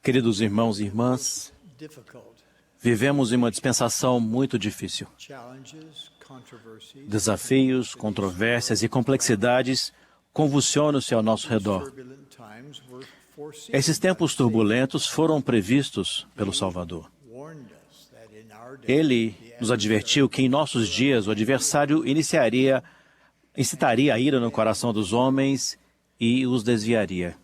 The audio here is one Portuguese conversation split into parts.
Queridos irmãos e irmãs, vivemos em uma dispensação muito difícil. Desafios, controvérsias e complexidades convulsionam-se ao nosso redor. Esses tempos turbulentos foram previstos pelo Salvador. Ele nos advertiu que em nossos dias o adversário incitaria a ira no coração dos homens e os desviaria.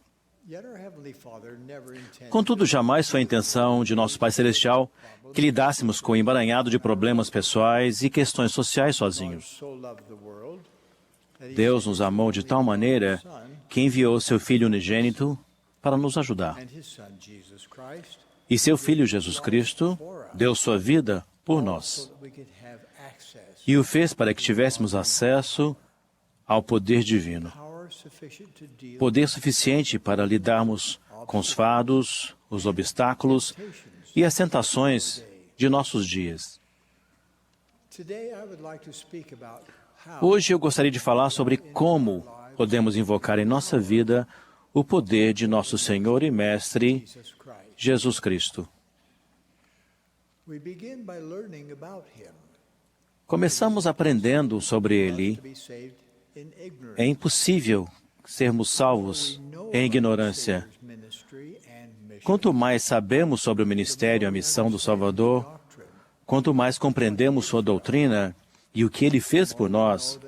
Contudo, jamais foi a intenção de nosso Pai Celestial que lidássemos com o emaranhado de problemas pessoais e questões sociais sozinhos. Deus nos amou de tal maneira que enviou seu Filho unigênito para nos ajudar. E seu Filho Jesus Cristo deu sua vida por nós. E o fez para que tivéssemos acesso ao poder divino. Poder suficiente para lidarmos com os fardos, os obstáculos e as tentações de nossos dias. Hoje eu gostaria de falar sobre como podemos invocar em nossa vida o poder de nosso Senhor e Mestre, Jesus Cristo. Começamos aprendendo sobre Ele. É impossível sermos salvos em ignorância. Quanto mais sabemos sobre o ministério e a missão do Salvador, quanto mais compreendemos sua doutrina e o que Ele fez por nós,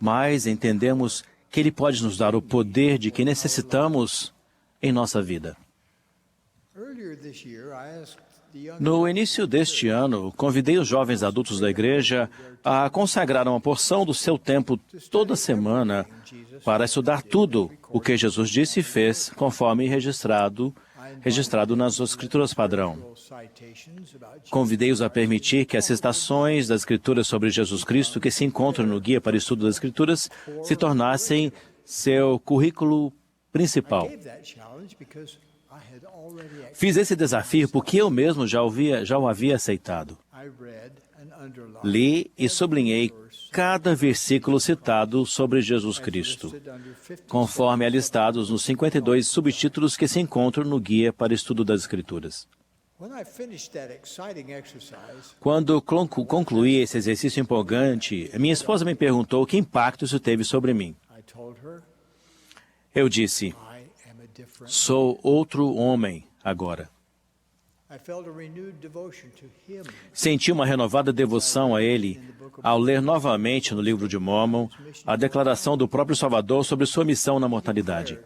mais entendemos que Ele pode nos dar o poder de que necessitamos em nossa vida. No início deste ano, convidei os jovens adultos da igreja a consagrar uma porção do seu tempo toda semana para estudar tudo o que Jesus disse e fez, conforme registrado nas Escrituras padrão. Convidei-os a permitir que as citações das Escrituras sobre Jesus Cristo que se encontram no Guia para o Estudo das Escrituras se tornassem seu currículo principal. Fiz esse desafio porque eu mesmo já o havia aceitado. Li e sublinhei cada versículo citado sobre Jesus Cristo, conforme alistados nos 52 subtítulos que se encontram no Guia para o Estudo das Escrituras. Quando concluí esse exercício empolgante, minha esposa me perguntou que impacto isso teve sobre mim. Eu disse: sou outro homem agora. Senti uma renovada devoção a Ele ao ler novamente no livro de Mórmon a declaração do próprio Salvador sobre sua missão na mortalidade.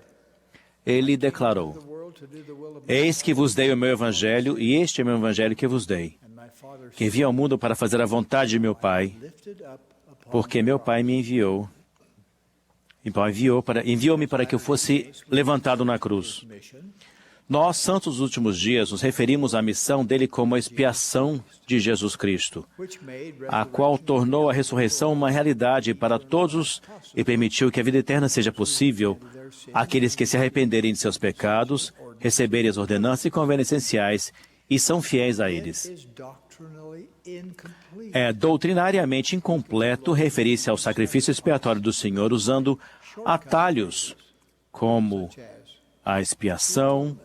Ele declarou: eis que vos dei o meu evangelho, e este é o meu evangelho que vos dei, que envio ao mundo para fazer a vontade de meu Pai, porque meu Pai me enviou. Então, enviou-me para que eu fosse levantado na cruz. Nós, santos dos últimos dias, nos referimos à missão dele como a expiação de Jesus Cristo, a qual tornou a ressurreição uma realidade para todos e permitiu que a vida eterna seja possível àqueles que se arrependerem de seus pecados, receberem as ordenanças e convênios essenciais e são fiéis a eles. É doutrinariamente incompleto referir-se ao sacrifício expiatório do Senhor usando atalhos como a expiação,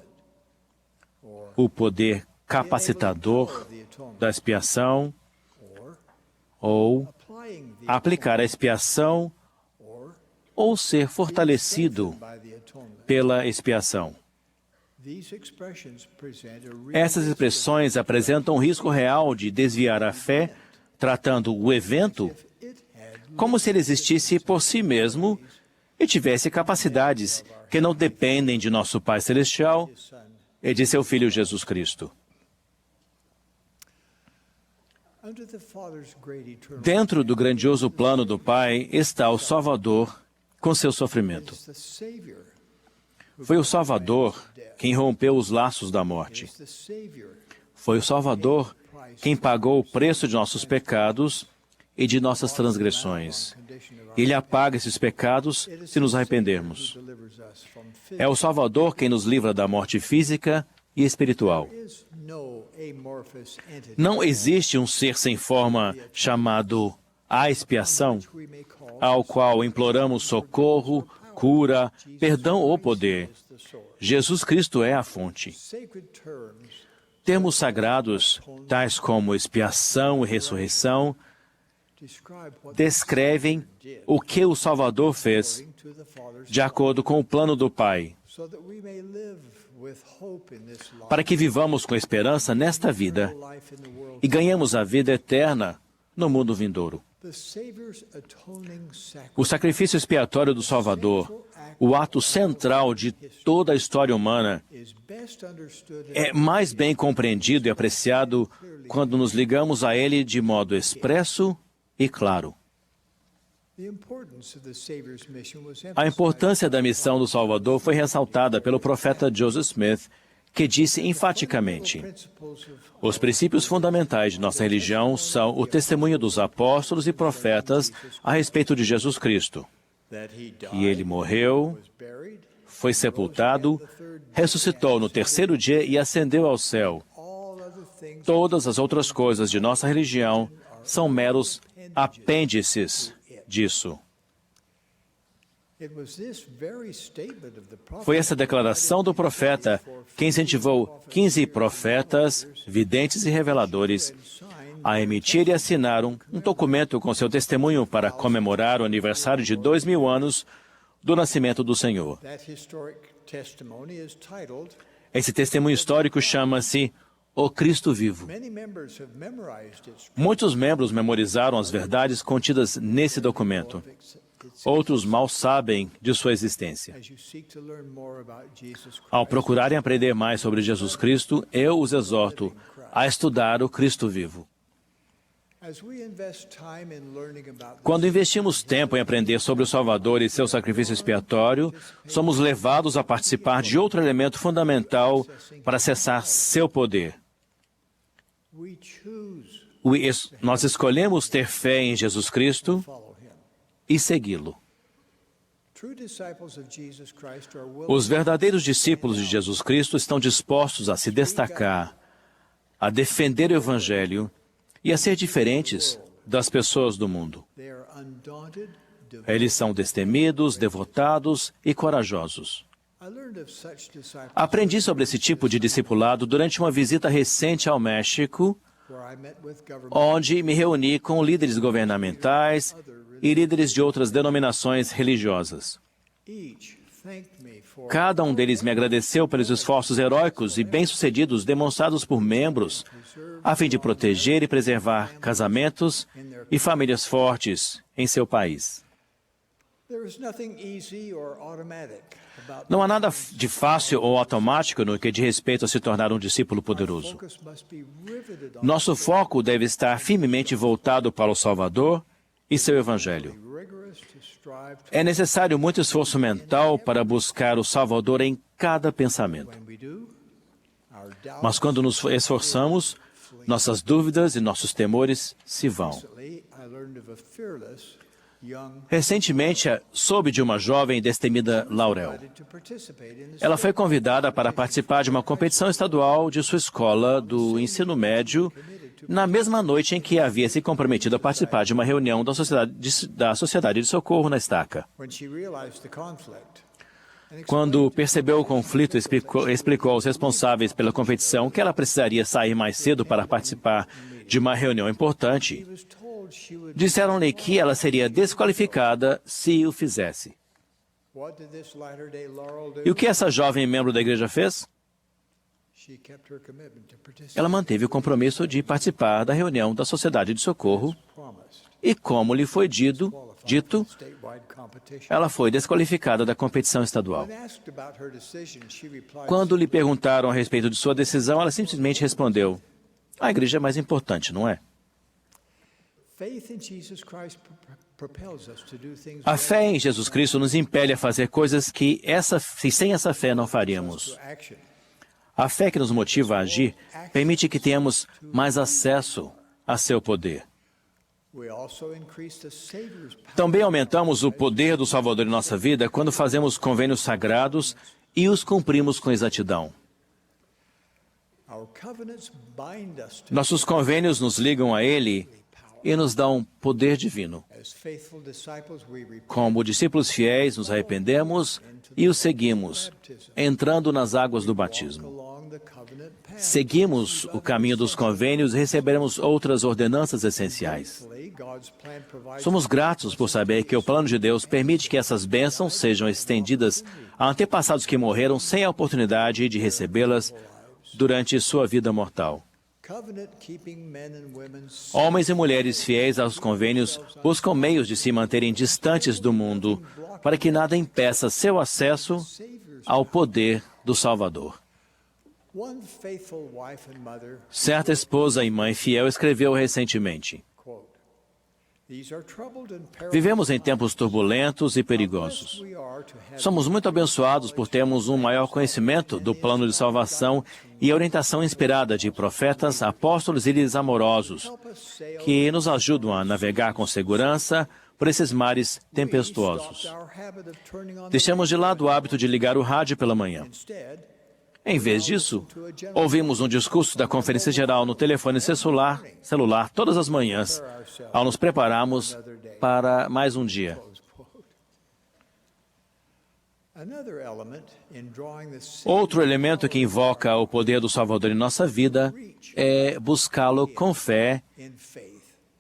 o poder capacitador da expiação, ou aplicar a expiação, ou ser fortalecido pela expiação. Essas expressões apresentam um risco real de desviar a fé, tratando o evento como se ele existisse por si mesmo e tivesse capacidades que não dependem de nosso Pai Celestial e de seu Filho Jesus Cristo. Dentro do grandioso plano do Pai está o Salvador com seu sofrimento. Foi o Salvador quem rompeu os laços da morte. Foi o Salvador quem pagou o preço de nossos pecados e de nossas transgressões. Ele apaga esses pecados se nos arrependermos. É o Salvador quem nos livra da morte física e espiritual. Não existe um ser sem forma chamado a expiação, ao qual imploramos socorro cura, perdão ou poder. Jesus Cristo é a fonte. Termos sagrados, tais como expiação e ressurreição, descrevem o que o Salvador fez, de acordo com o plano do Pai, para que vivamos com esperança nesta vida e ganhemos a vida eterna no mundo vindouro. O sacrifício expiatório do Salvador, o ato central de toda a história humana, é mais bem compreendido e apreciado quando nos ligamos a ele de modo expresso e claro. A importância da missão do Salvador foi ressaltada pelo profeta Joseph Smith, que disse enfaticamente: os princípios fundamentais de nossa religião são o testemunho dos apóstolos e profetas a respeito de Jesus Cristo. E ele morreu, foi sepultado, ressuscitou no terceiro dia e ascendeu ao céu. Todas as outras coisas de nossa religião são meros apêndices disso. Foi essa declaração do profeta que incentivou 15 profetas, videntes e reveladores a emitir e assinar um documento com seu testemunho para comemorar o aniversário de 2000 anos do nascimento do Senhor. Esse testemunho histórico chama-se O Cristo Vivo. Muitos membros memorizaram as verdades contidas nesse documento. Outros mal sabem de sua existência. Ao procurarem aprender mais sobre Jesus Cristo, eu os exorto a estudar o Cristo Vivo. Quando investimos tempo em aprender sobre o Salvador e seu sacrifício expiatório, somos levados a participar de outro elemento fundamental para acessar seu poder. Nós escolhemos ter fé em Jesus Cristo e segui-lo. Os verdadeiros discípulos de Jesus Cristo estão dispostos a se destacar, a defender o Evangelho e a ser diferentes das pessoas do mundo. Eles são destemidos, devotados e corajosos. Aprendi sobre esse tipo de discipulado durante uma visita recente ao México, onde me reuni com líderes governamentais e líderes de outras denominações religiosas. Cada um deles me agradeceu pelos esforços heróicos e bem-sucedidos demonstrados por membros a fim de proteger e preservar casamentos e famílias fortes em seu país. Não há nada de fácil ou automático no que diz respeito a se tornar um discípulo poderoso. Nosso foco deve estar firmemente voltado para o Salvador e seu Evangelho. É necessário muito esforço mental para buscar o Salvador em cada pensamento. Mas quando nos esforçamos, nossas dúvidas e nossos temores se vão. Recentemente, soube de uma jovem destemida Laurel. Ela foi convidada para participar de uma competição estadual de sua escola do ensino médio na mesma noite em que havia se comprometido a participar de uma reunião da Sociedade de Socorro na Estaca. Quando percebeu o conflito, explicou aos responsáveis pela competição que ela precisaria sair mais cedo para participar de uma reunião importante. Disseram-lhe que ela seria desqualificada se o fizesse. E o que essa jovem membro da igreja fez? Ela manteve o compromisso de participar da reunião da Sociedade de Socorro e, como lhe foi dito, ela foi desqualificada da competição estadual. Quando lhe perguntaram a respeito de sua decisão, ela simplesmente respondeu: a igreja é mais importante, não é? A fé em Jesus Cristo nos impele a fazer coisas que sem essa fé não faríamos. A fé que nos motiva a agir permite que tenhamos mais acesso a seu poder. Também aumentamos o poder do Salvador em nossa vida quando fazemos convênios sagrados e os cumprimos com exatidão. Nossos convênios nos ligam a Ele e nos dá um poder divino. Como discípulos fiéis, nos arrependemos e o seguimos, entrando nas águas do batismo. Seguimos o caminho dos convênios e receberemos outras ordenanças essenciais. Somos gratos por saber que o plano de Deus permite que essas bênçãos sejam estendidas a antepassados que morreram sem a oportunidade de recebê-las durante sua vida mortal. Homens e mulheres fiéis aos convênios buscam meios de se manterem distantes do mundo para que nada impeça seu acesso ao poder do Salvador. Certa esposa e mãe fiel escreveu recentemente: vivemos em tempos turbulentos e perigosos. Somos muito abençoados por termos um maior conhecimento do plano de salvação e a orientação inspirada de profetas, apóstolos e líderes amorosos, que nos ajudam a navegar com segurança por esses mares tempestuosos. Deixamos de lado o hábito de ligar o rádio pela manhã. Em vez disso, ouvimos um discurso da Conferência Geral no telefone celular todas as manhãs, ao nos prepararmos para mais um dia. Outro elemento que invoca o poder do Salvador em nossa vida é buscá-lo com fé,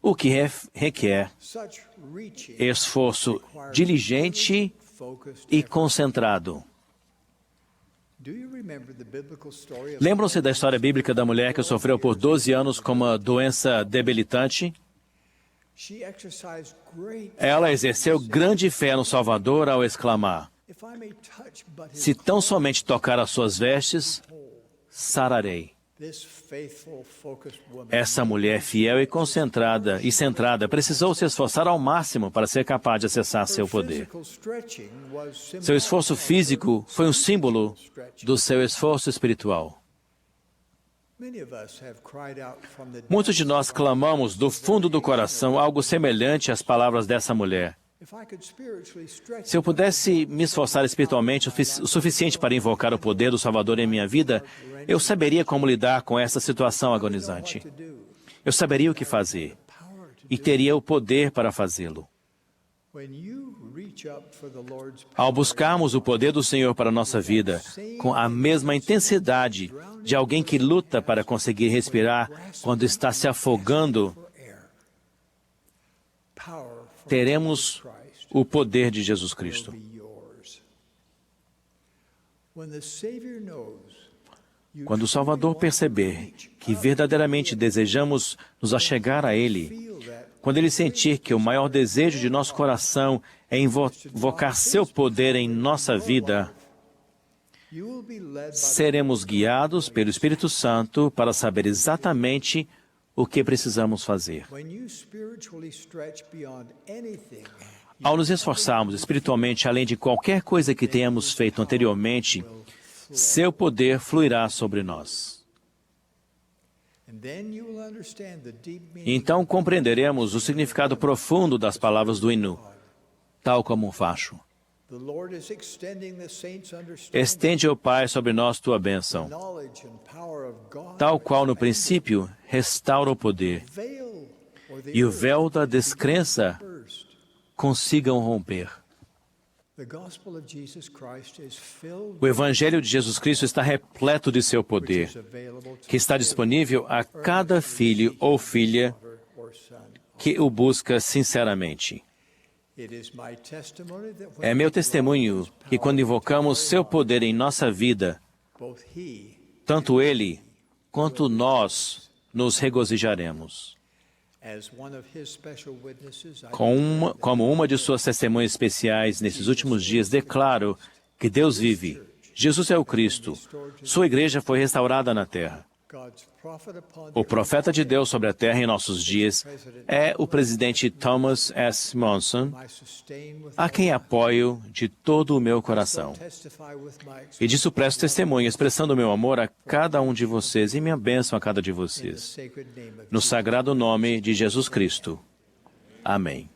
o que requer esforço diligente e concentrado. Lembram-se da história bíblica da mulher que sofreu por 12 anos com uma doença debilitante? Ela exerceu grande fé no Salvador ao exclamar: se tão somente tocar as suas vestes, sararei. Essa mulher fiel e concentrada e centrada precisou se esforçar ao máximo para ser capaz de acessar seu poder. Seu esforço físico foi um símbolo do seu esforço espiritual. Muitos de nós clamamos do fundo do coração algo semelhante às palavras dessa mulher. Se eu pudesse me esforçar espiritualmente o suficiente para invocar o poder do Salvador em minha vida, eu saberia como lidar com essa situação agonizante. Eu saberia o que fazer e teria o poder para fazê-lo. Ao buscarmos o poder do Senhor para a nossa vida, com a mesma intensidade de alguém que luta para conseguir respirar quando está se afogando, teremos o poder de Jesus Cristo. Quando o Salvador perceber que verdadeiramente desejamos nos achegar a Ele, quando Ele sentir que o maior desejo de nosso coração é invocar seu poder em nossa vida, seremos guiados pelo Espírito Santo para saber exatamente o que precisamos fazer. Ao nos esforçarmos espiritualmente além de qualquer coisa que tenhamos feito anteriormente, seu poder fluirá sobre nós. Então compreenderemos o significado profundo das palavras do hino, tal como um facho. Estende, ó Pai, sobre nós tua bênção, tal qual no princípio restaura o poder, e o véu da descrença consigam romper. O Evangelho de Jesus Cristo está repleto de seu poder, que está disponível a cada filho ou filha que o busca sinceramente. É meu testemunho que quando invocamos seu poder em nossa vida, tanto Ele quanto nós nos regozijaremos. Como uma de suas testemunhas especiais nesses últimos dias, declaro que Deus vive. Jesus é o Cristo. Sua igreja foi restaurada na terra. O profeta de Deus sobre a terra em nossos dias é o presidente Thomas S. Monson, a quem apoio de todo o meu coração. E disso presto testemunho, expressando o meu amor a cada um de vocês e minha bênção a cada de vocês. No sagrado nome de Jesus Cristo. Amém.